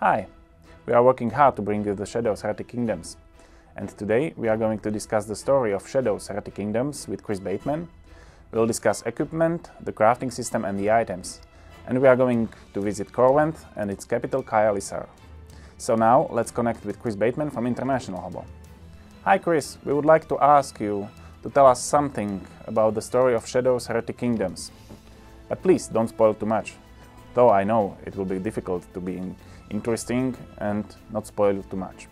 Hi! We are working hard to bring you the Shadows Heretic Kingdoms. And today we are going to discuss the story of Shadows Heretic Kingdoms with Chris Bateman. We will discuss equipment, the crafting system and the items. And we are going to visit Corwent and its capital Kaya-Lissar. So now let's connect with Chris Bateman from International Hobo. Hi Chris, we would like to ask you to tell us something about the story of Shadows Heretic Kingdoms. But please don't spoil too much, though I know it will be difficult to be interesting and not spoil too much.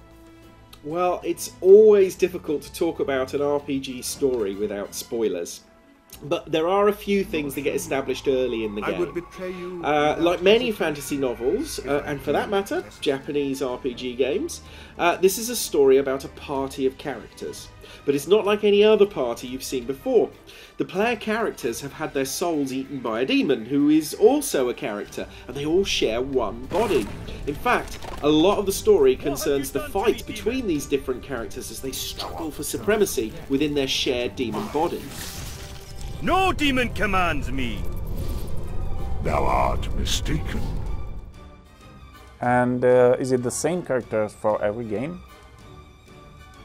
Well, it's always difficult to talk about an RPG story without spoilers. But there are a few things that get established early in the game. I would betray you. Like many fantasy novels, and for that matter, Japanese RPG games, this is a story about a party of characters. But it's not like any other party you've seen before. The player characters have had their souls eaten by a demon, who is also a character, and they all share one body. In fact, a lot of the story concerns the fight between these different characters as they struggle for supremacy within their shared demon body. No demon commands me! Thou art mistaken. And is it the same characters for every game?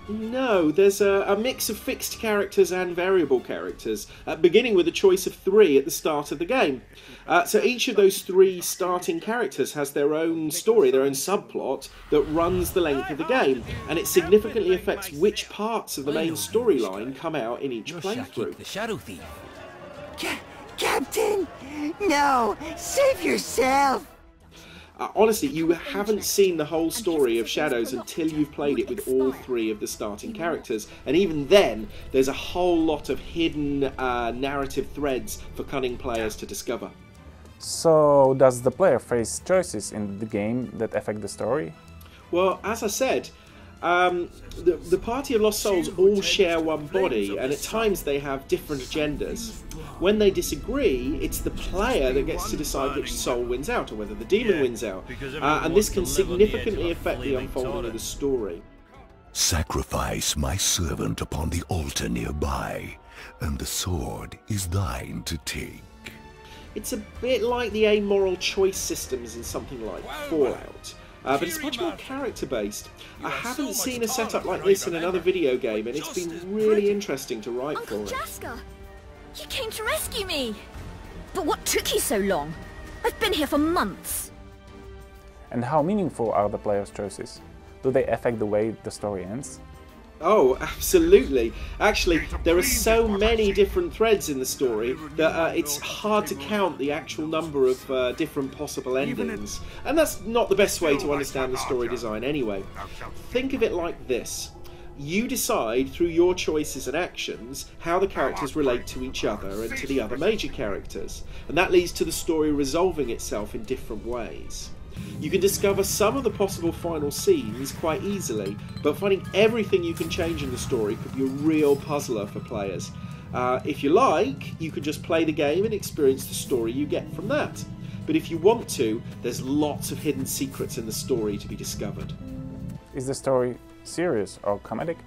No, there's a mix of fixed characters and variable characters, beginning with a choice of 3 at the start of the game. So each of those 3 starting characters has their own story, their own subplot, that runs the length of the game, and it significantly affects which parts of the main storyline come out in each playthrough. The Shadow Thief. Captain! No! Save yourself! Honestly, you haven't seen the whole story of Shadows until you've played it with all 3 of the starting characters, and even then, there's a whole lot of hidden narrative threads for cunning players to discover. So, does the player face choices in the game that affect the story? Well, as I said, the party of Lost Souls all share one body, and at times they have different agendas. When they disagree, it's the player that gets to decide which soul wins out, or whether the demon wins out, and this can significantly affect the unfolding of the story. Sacrifice my servant upon the altar nearby, and the sword is thine to take. It's a bit like the amoral choice systems in something like Fallout. But it's much more character-based. I haven't seen a setup like this in another video game, and it's been really interesting to write for it. Uncle Jasker! You came to rescue me! But what took you so long? I've been here for months! And how meaningful are the player's choices? Do they affect the way the story ends? Oh, absolutely. Actually, there are so many different threads in the story that it's hard to count the actual number of different possible endings. And that's not the best way to understand the story design anyway. Think of it like this. You decide through your choices and actions how the characters relate to each other and to the other major characters. And that leads to the story resolving itself in different ways. You can discover some of the possible final scenes quite easily, but finding everything you can change in the story could be a real puzzler for players. If you like, you can just play the game and experience the story you get from that. But if you want to, there's lots of hidden secrets in the story to be discovered. Is the story serious or comedic?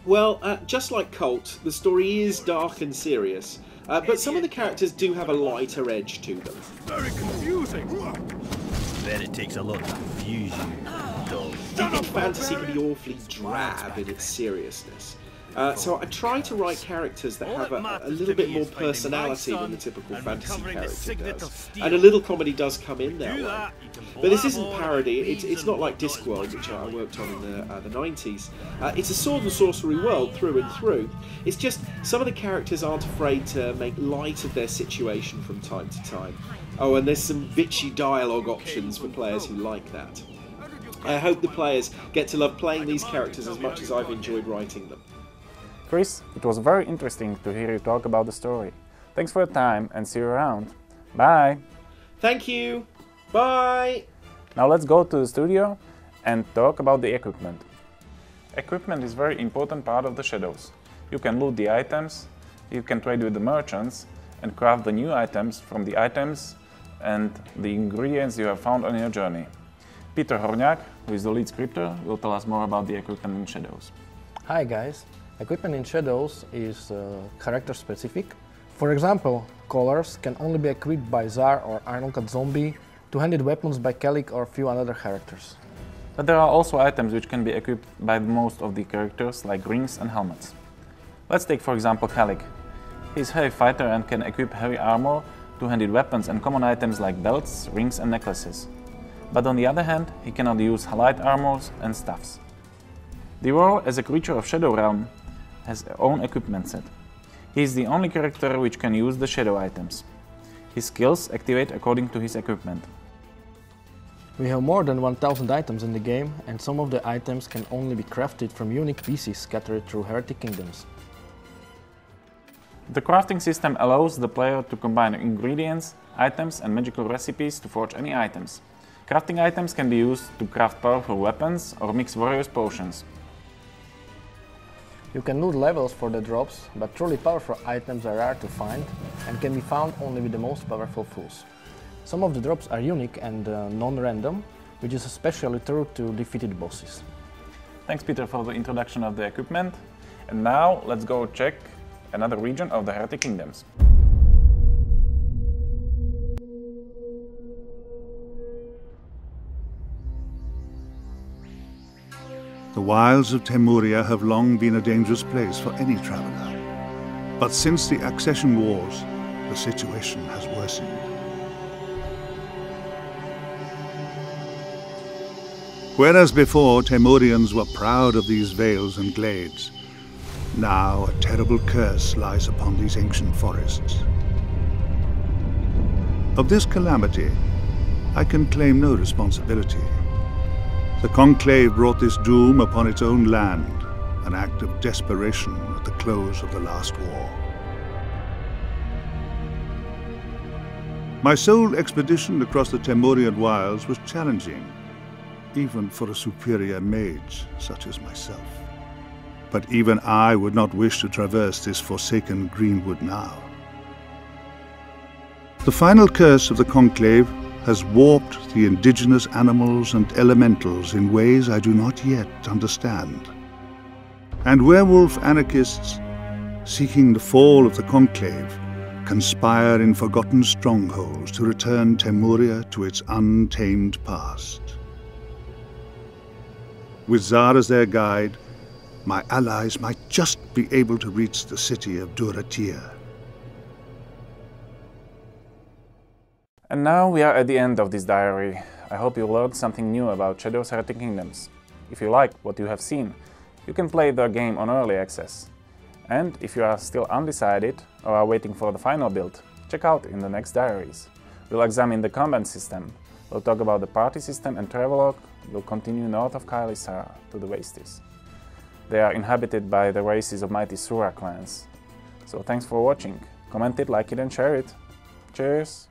Well, just like Cult, the story is dark and serious, but some of the characters do have a lighter edge to them. Very confusing. Bet it takes a lot to confuse you. Epic fantasy can be awfully drab in its seriousness. So I try to write characters that have a little bit more personality than the typical fantasy character does. And a little comedy does come in that way. But this isn't parody, it's not like Discworld, which I worked on in the 90s. It's a sword and sorcery world through and through. It's just some of the characters aren't afraid to make light of their situation from time to time. Oh, and there's some bitchy dialogue options for players who like that. I hope the players get to love playing these characters as much as I've enjoyed writing them. Chris, it was very interesting to hear you talk about the story. Thanks for your time and see you around. Bye! Thank you! Bye! Now let's go to the studio and talk about the equipment. Equipment is a very important part of the Shadows. You can loot the items, you can trade with the merchants and craft the new items from the items and the ingredients you have found on your journey. Peter Horniak, who is the lead scripter, will tell us more about the equipment in Shadows. Hi guys! Equipment in Shadows is character specific. For example, colors can only be equipped by Zar or Ironcut Zombie, two-handed weapons by Heretic or a few other characters. But there are also items which can be equipped by most of the characters, like rings and helmets. Let's take for example Heretic. He is a heavy fighter and can equip heavy armor, two-handed weapons and common items like belts, rings and necklaces. But on the other hand, he cannot use light armors and staffs. The Roar, as a creature of Shadow Realm, has his own equipment set. He is the only character which can use the shadow items. His skills activate according to his equipment. We have more than 1000 items in the game, and some of the items can only be crafted from unique pieces scattered through Heretic Kingdoms. The crafting system allows the player to combine ingredients, items and magical recipes to forge any items. Crafting items can be used to craft powerful weapons or mix warriors' potions. You can loot levels for the drops, but truly powerful items are rare to find and can be found only with the most powerful fools. Some of the drops are unique and non-random, which is especially true to defeated bosses. Thanks Peter for the introduction of the equipment. And now let's go check another region of the Heretic Kingdoms. The wilds of Temuria have long been a dangerous place for any traveler. But since the Accession Wars, the situation has worsened. Whereas before Temurians were proud of these vales and glades, now a terrible curse lies upon these ancient forests. Of this calamity, I can claim no responsibility. The Conclave brought this doom upon its own land, an act of desperation at the close of the last war. My sole expedition across the Temurian wilds was challenging, even for a superior mage such as myself. But even I would not wish to traverse this forsaken greenwood now. The final curse of the Conclave has warped the indigenous animals and elementals in ways I do not yet understand. And werewolf anarchists, seeking the fall of the Conclave, conspire in forgotten strongholds to return Temuria to its untamed past. With Zar as their guide, my allies might just be able to reach the city of Duratir. And now we are at the end of this diary. I hope you learned something new about Shadow's Heretic Kingdoms. If you like what you have seen, you can play the game on early access. And if you are still undecided or are waiting for the final build, check out in the next diaries. We'll examine the combat system, we'll talk about the party system and travelogue, we'll continue north of Kailisara to the Wastes. They are inhabited by the races of mighty Sura clans. So thanks for watching, comment it, like it and share it. Cheers!